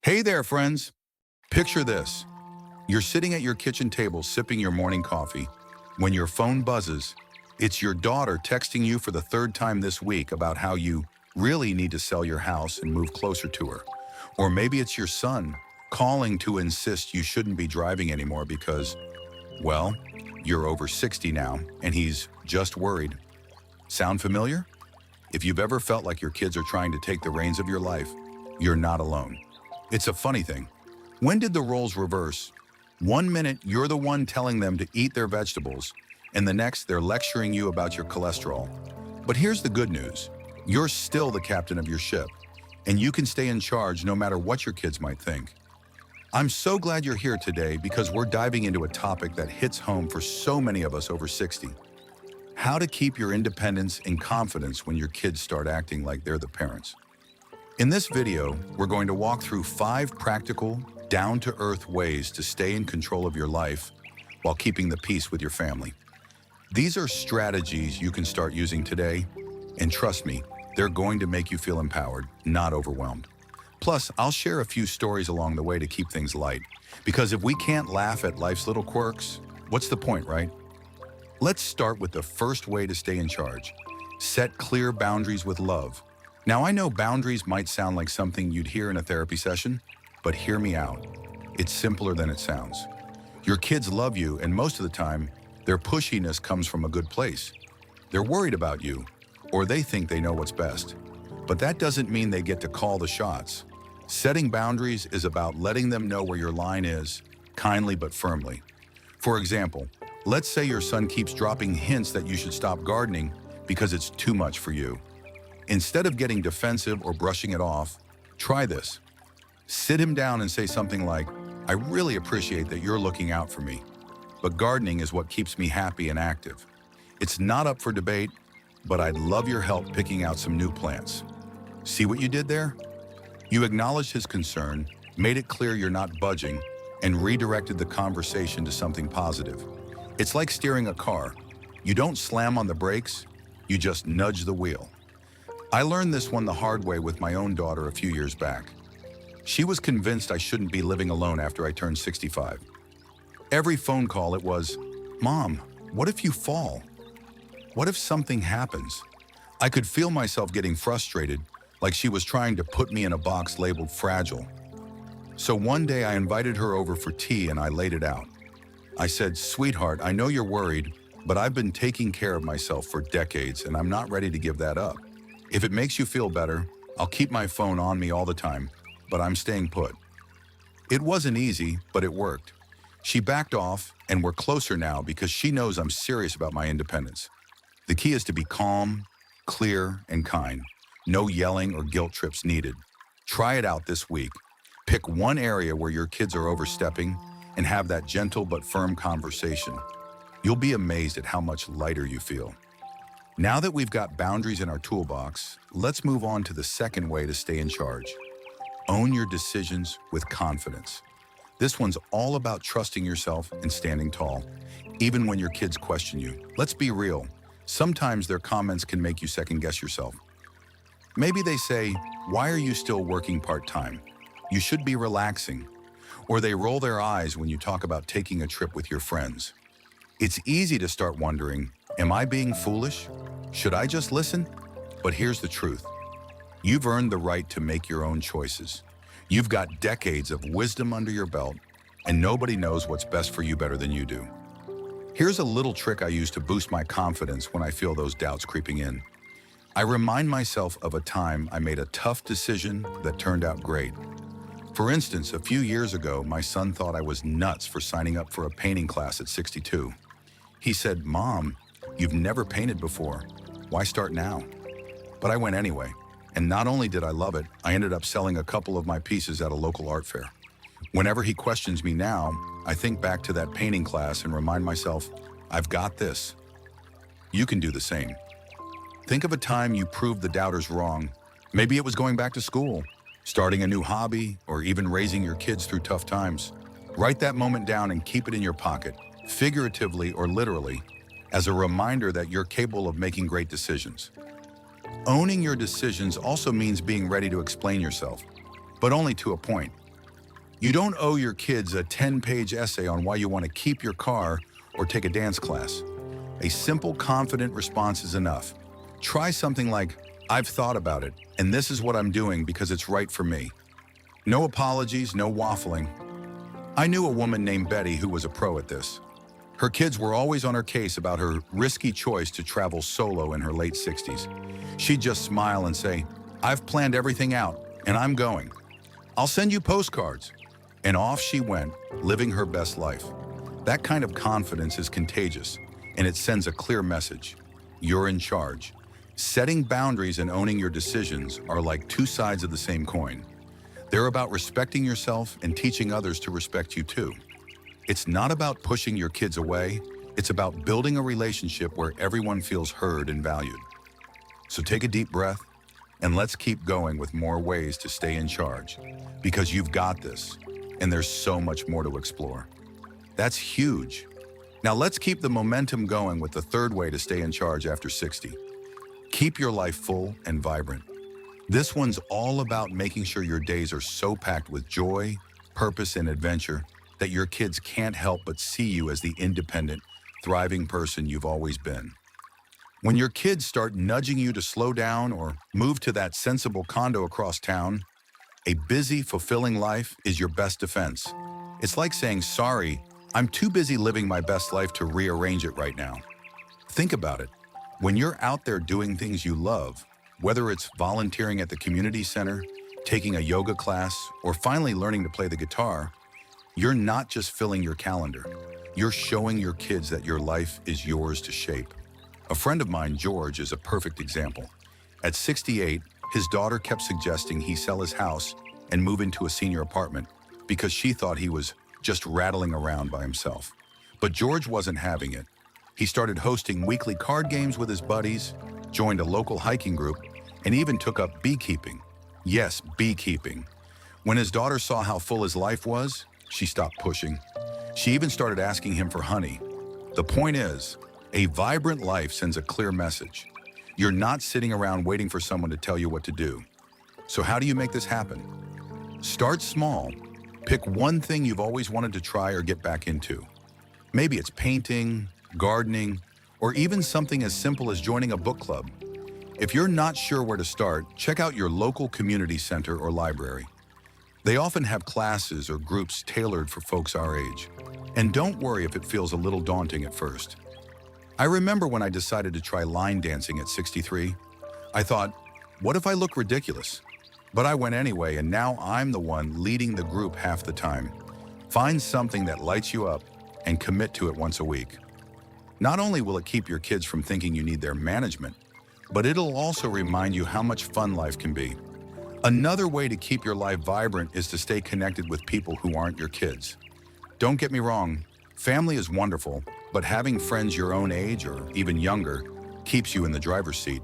Hey there, friends. Picture this. You're sitting at your kitchen table sipping your morning coffee. When your phone buzzes, it's your daughter texting you for the third time this week about how you really need to sell your house and move closer to her. Or maybe it's your son calling to insist you shouldn't be driving anymore because, well, you're over 60 now and he's just worried. Sound familiar? If you've ever felt like your kids are trying to take the reins of your life, you're not alone. It's a funny thing. When did the roles reverse? One minute, you're the one telling them to eat their vegetables, and the next, they're lecturing you about your cholesterol. But here's the good news. You're still the captain of your ship, and you can stay in charge no matter what your kids might think. I'm so glad you're here today because we're diving into a topic that hits home for so many of us over 60. How to keep your independence and confidence when your kids start acting like they're the parents. In this video, we're going to walk through 5 practical, down-to-earth ways to stay in control of your life while keeping the peace with your family. These are strategies you can start using today, and trust me, they're going to make you feel empowered, not overwhelmed. Plus, I'll share a few stories along the way to keep things light, because if we can't laugh at life's little quirks, what's the point, right? Let's start with the first way to stay in charge. Set clear boundaries with love. Now, I know boundaries might sound like something you'd hear in a therapy session, but hear me out. It's simpler than it sounds. Your kids love you, and most of the time, their pushiness comes from a good place. They're worried about you, or they think they know what's best. But that doesn't mean they get to call the shots. Setting boundaries is about letting them know where your line is, kindly but firmly. For example, let's say your son keeps dropping hints that you should stop gardening because it's too much for you. Instead of getting defensive or brushing it off, try this. Sit him down and say something like, "I really appreciate that you're looking out for me, but gardening is what keeps me happy and active. It's not up for debate, but I'd love your help picking out some new plants." See what you did there? You acknowledged his concern, made it clear you're not budging, and redirected the conversation to something positive. It's like steering a car. You don't slam on the brakes, you just nudge the wheel. I learned this one the hard way with my own daughter a few years back. She was convinced I shouldn't be living alone after I turned 65. Every phone call it was, "Mom, what if you fall? What if something happens?" I could feel myself getting frustrated, like she was trying to put me in a box labeled fragile. So one day I invited her over for tea and I laid it out. I said, "Sweetheart, I know you're worried, but I've been taking care of myself for decades and I'm not ready to give that up. If it makes you feel better, I'll keep my phone on me all the time, but I'm staying put." It wasn't easy, but it worked. She backed off, and we're closer now because she knows I'm serious about my independence. The key is to be calm, clear, and kind. No yelling or guilt trips needed. Try it out this week. Pick one area where your kids are overstepping and have that gentle but firm conversation. You'll be amazed at how much lighter you feel. Now that we've got boundaries in our toolbox, let's move on to the second way to stay in charge. Own your decisions with confidence. This one's all about trusting yourself and standing tall, even when your kids question you. Let's be real. Sometimes their comments can make you second-guess yourself. Maybe they say, "Why are you still working part-time? You should be relaxing." Or they roll their eyes when you talk about taking a trip with your friends. It's easy to start wondering, am I being foolish? Should I just listen? But here's the truth. You've earned the right to make your own choices. You've got decades of wisdom under your belt, and nobody knows what's best for you better than you do. Here's a little trick I use to boost my confidence when I feel those doubts creeping in. I remind myself of a time I made a tough decision that turned out great. For instance, a few years ago, my son thought I was nuts for signing up for a painting class at 62. He said, "Mom, you've never painted before. Why start now?" But I went anyway. And not only did I love it, I ended up selling a couple of my pieces at a local art fair. Whenever he questions me now, I think back to that painting class and remind myself, I've got this. You can do the same. Think of a time you proved the doubters wrong. Maybe it was going back to school, starting a new hobby, or even raising your kids through tough times. Write that moment down and keep it in your pocket, figuratively or literally, as a reminder that you're capable of making great decisions. Owning your decisions also means being ready to explain yourself, but only to a point. You don't owe your kids a 10-page essay on why you want to keep your car or take a dance class. A simple, confident response is enough. Try something like, "I've thought about it, and this is what I'm doing because it's right for me." No apologies, no waffling. I knew a woman named Betty who was a pro at this. Her kids were always on her case about her risky choice to travel solo in her late 60s. She'd just smile and say, "I've planned everything out, and I'm going. I'll send you postcards." And off she went, living her best life. That kind of confidence is contagious, and it sends a clear message. You're in charge. Setting boundaries and owning your decisions are like two sides of the same coin. They're about respecting yourself and teaching others to respect you too. It's not about pushing your kids away. It's about building a relationship where everyone feels heard and valued. So take a deep breath, and let's keep going with more ways to stay in charge, because you've got this, and there's so much more to explore. That's huge. Now let's keep the momentum going with the third way to stay in charge after 60. Keep your life full and vibrant. This one's all about making sure your days are so packed with joy, purpose, and adventure that your kids can't help but see you as the independent, thriving person you've always been. When your kids start nudging you to slow down or move to that sensible condo across town, a busy, fulfilling life is your best defense. It's like saying, "Sorry, I'm too busy living my best life to rearrange it right now." Think about it. When you're out there doing things you love, whether it's volunteering at the community center, taking a yoga class, or finally learning to play the guitar, you're not just filling your calendar. You're showing your kids that your life is yours to shape. A friend of mine, George, is a perfect example. At 68, his daughter kept suggesting he sell his house and move into a senior apartment because she thought he was just rattling around by himself. But George wasn't having it. He started hosting weekly card games with his buddies, joined a local hiking group, and even took up beekeeping. Yes, beekeeping. When his daughter saw how full his life was, she stopped pushing. She even started asking him for honey. The point is, a vibrant life sends a clear message. You're not sitting around waiting for someone to tell you what to do. So how do you make this happen? Start small. Pick one thing you've always wanted to try or get back into. Maybe it's painting, gardening, or even something as simple as joining a book club. If you're not sure where to start, check out your local community center or library. They often have classes or groups tailored for folks our age. And don't worry if it feels a little daunting at first. I remember when I decided to try line dancing at 63, I thought, what if I look ridiculous? But I went anyway, and now I'm the one leading the group half the time. Find something that lights you up and commit to it once a week. Not only will it keep your kids from thinking you need their management, but it'll also remind you how much fun life can be. Another way to keep your life vibrant is to stay connected with people who aren't your kids. Don't get me wrong, family is wonderful, but having friends your own age or even younger keeps you in the driver's seat.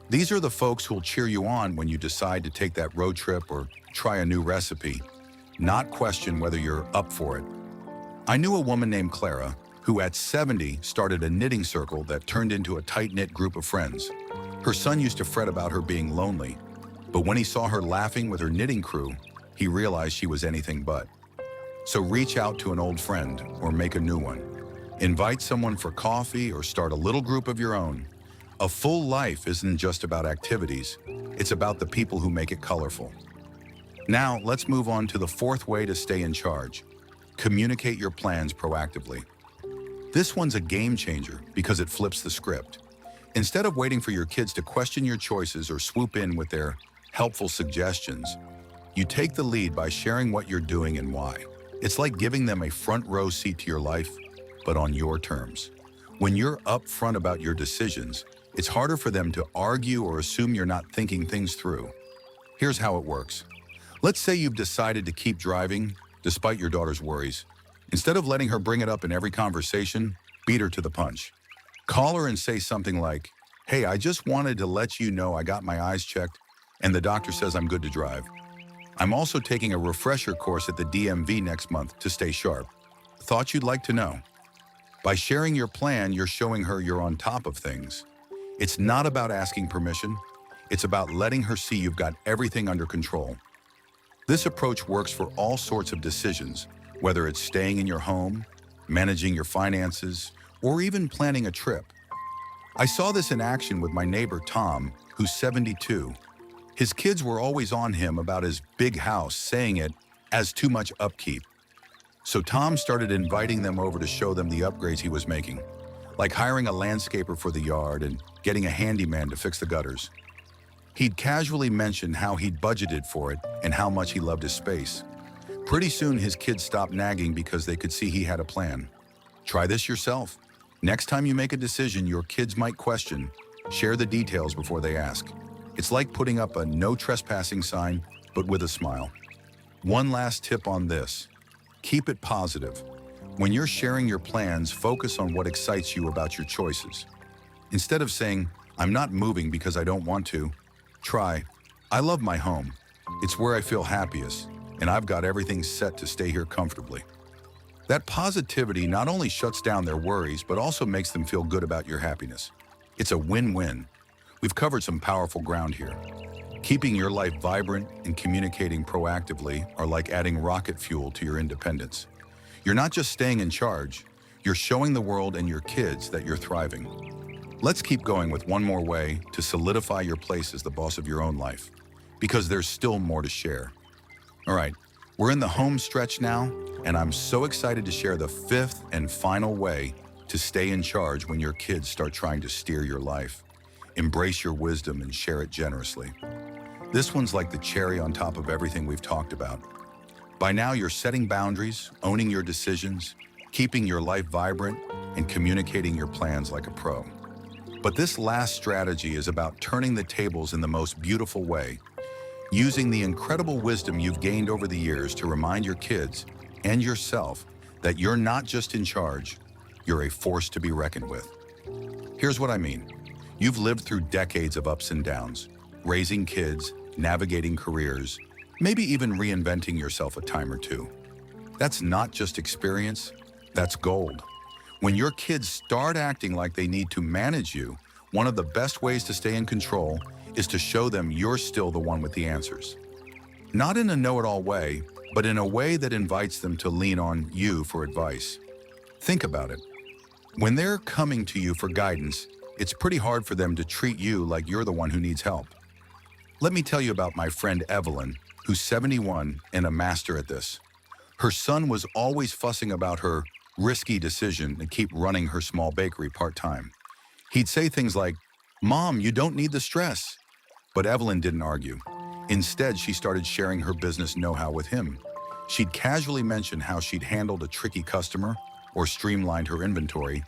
These are the folks who'll cheer you on when you decide to take that road trip or try a new recipe, not question whether you're up for it. I knew a woman named Clara who at 70 started a knitting circle that turned into a tight-knit group of friends. Her son used to fret about her being lonely, but when he saw her laughing with her knitting crew, he realized she was anything but. So reach out to an old friend or make a new one. Invite someone for coffee or start a little group of your own. A full life isn't just about activities, it's about the people who make it colorful. Now, let's move on to the fourth way to stay in charge. Communicate your plans proactively. This one's a game changer because it flips the script. Instead of waiting for your kids to question your choices or swoop in with their helpful suggestions, you take the lead by sharing what you're doing and why. It's like giving them a front row seat to your life, but on your terms. When you're upfront about your decisions, it's harder for them to argue or assume you're not thinking things through. Here's how it works. Let's say you've decided to keep driving despite your daughter's worries. Instead of letting her bring it up in every conversation, beat her to the punch. Call her and say something like, "Hey, I just wanted to let you know I got my eyes checked and the doctor says I'm good to drive. I'm also taking a refresher course at the DMV next month to stay sharp. Thought you'd like to know." By sharing your plan, you're showing her you're on top of things. It's not about asking permission. It's about letting her see you've got everything under control. This approach works for all sorts of decisions, whether it's staying in your home, managing your finances, or even planning a trip. I saw this in action with my neighbor Tom, who's 72. His kids were always on him about his big house, saying it as too much upkeep. So Tom started inviting them over to show them the upgrades he was making, like hiring a landscaper for the yard and getting a handyman to fix the gutters. He'd casually mention how he'd budgeted for it and how much he loved his space. Pretty soon, his kids stopped nagging because they could see he had a plan. Try this yourself. Next time you make a decision your kids might question, share the details before they ask. It's like putting up a no trespassing sign, but with a smile. One last tip on this. Keep it positive. When you're sharing your plans, focus on what excites you about your choices. Instead of saying, "I'm not moving because I don't want to," try, "I love my home. It's where I feel happiest, and I've got everything set to stay here comfortably." That positivity not only shuts down their worries, but also makes them feel good about your happiness. It's a win-win. We've covered some powerful ground here. Keeping your life vibrant and communicating proactively are like adding rocket fuel to your independence. You're not just staying in charge, you're showing the world and your kids that you're thriving. Let's keep going with one more way to solidify your place as the boss of your own life, because there's still more to share. All right, we're in the home stretch now, and I'm so excited to share the fifth and final way to stay in charge when your kids start trying to steer your life. Embrace your wisdom and share it generously. This one's like the cherry on top of everything we've talked about. By now, you're setting boundaries, owning your decisions, keeping your life vibrant, and communicating your plans like a pro. But this last strategy is about turning the tables in the most beautiful way, using the incredible wisdom you've gained over the years to remind your kids and yourself that you're not just in charge, you're a force to be reckoned with. Here's what I mean. You've lived through decades of ups and downs, raising kids, navigating careers, maybe even reinventing yourself a time or two. That's not just experience, that's gold. When your kids start acting like they need to manage you, one of the best ways to stay in control is to show them you're still the one with the answers. Not in a know-it-all way, but in a way that invites them to lean on you for advice. Think about it. When they're coming to you for guidance, it's pretty hard for them to treat you like you're the one who needs help. Let me tell you about my friend Evelyn, who's 71 and a master at this. Her son was always fussing about her risky decision to keep running her small bakery part-time. He'd say things like, "Mom, you don't need the stress." But Evelyn didn't argue. Instead, she started sharing her business know-how with him. She'd casually mention how she'd handled a tricky customer or streamlined her inventory,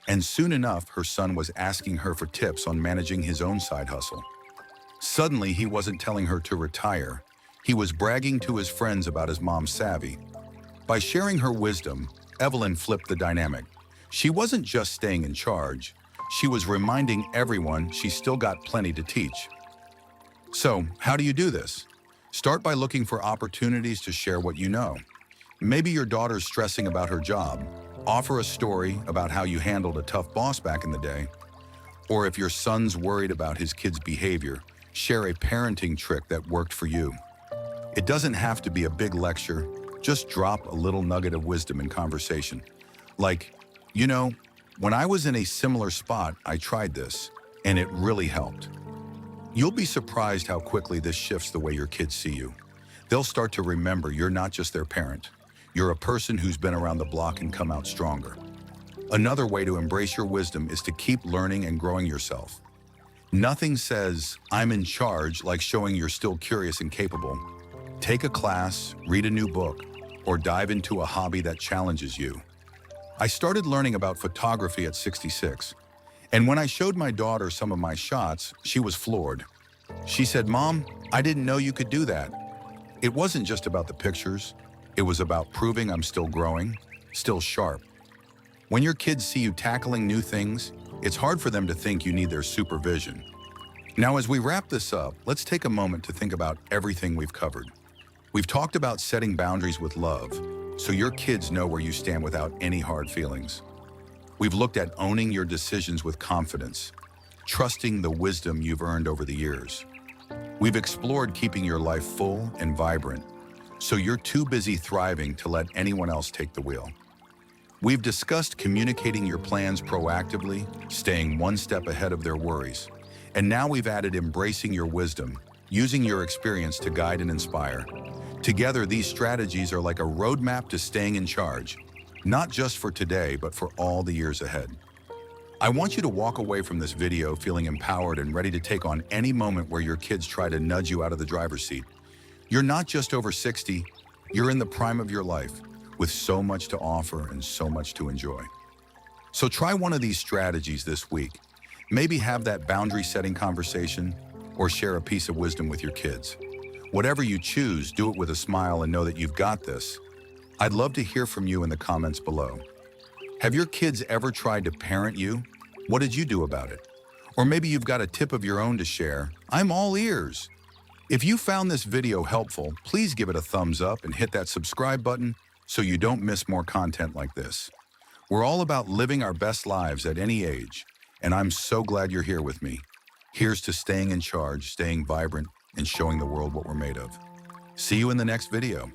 and soon enough, her son was asking her for tips on managing his own side hustle. Suddenly, he wasn't telling her to retire. He was bragging to his friends about his mom's savvy. By sharing her wisdom, Evelyn flipped the dynamic. She wasn't just staying in charge, she was reminding everyone she still got plenty to teach. So, how do you do this? Start by looking for opportunities to share what you know. Maybe your daughter's stressing about her job. Offer a story about how you handled a tough boss back in the day. Or if your son's worried about his kid's behavior, share a parenting trick that worked for you. It doesn't have to be a big lecture, just drop a little nugget of wisdom in conversation. Like, when I was in a similar spot, I tried this, and it really helped. You'll be surprised how quickly this shifts the way your kids see you. They'll start to remember you're not just their parent. You're a person who's been around the block and come out stronger. Another way to embrace your wisdom is to keep learning and growing yourself. Nothing says, "I'm in charge," like showing you're still curious and capable. Take a class, read a new book, or dive into a hobby that challenges you. I started learning about photography at 66, and when I showed my daughter some of my shots, she was floored. She said, "Mom, I didn't know you could do that." It wasn't just about the pictures, it was about proving I'm still growing, still sharp. When your kids see you tackling new things, it's hard for them to think you need their supervision. Now, as we wrap this up, let's take a moment to think about everything we've covered. We've talked about setting boundaries with love, so your kids know where you stand without any hard feelings. We've looked at owning your decisions with confidence, trusting the wisdom you've earned over the years. We've explored keeping your life full and vibrant, so you're too busy thriving to let anyone else take the wheel. We've discussed communicating your plans proactively, staying one step ahead of their worries. And now we've added embracing your wisdom, using your experience to guide and inspire. Together, these strategies are like a roadmap to staying in charge, not just for today, but for all the years ahead. I want you to walk away from this video feeling empowered and ready to take on any moment where your kids try to nudge you out of the driver's seat. You're not just over 60, you're in the prime of your life, with so much to offer and so much to enjoy. So try one of these strategies this week. Maybe have that boundary-setting conversation or share a piece of wisdom with your kids. Whatever you choose, do it with a smile and know that you've got this. I'd love to hear from you in the comments below. Have your kids ever tried to parent you? What did you do about it? Or maybe you've got a tip of your own to share. I'm all ears. If you found this video helpful, please give it a thumbs up and hit that subscribe button so you don't miss more content like this. We're all about living our best lives at any age, and I'm so glad you're here with me. Here's to staying in charge, staying vibrant, and showing the world what we're made of. See you in the next video.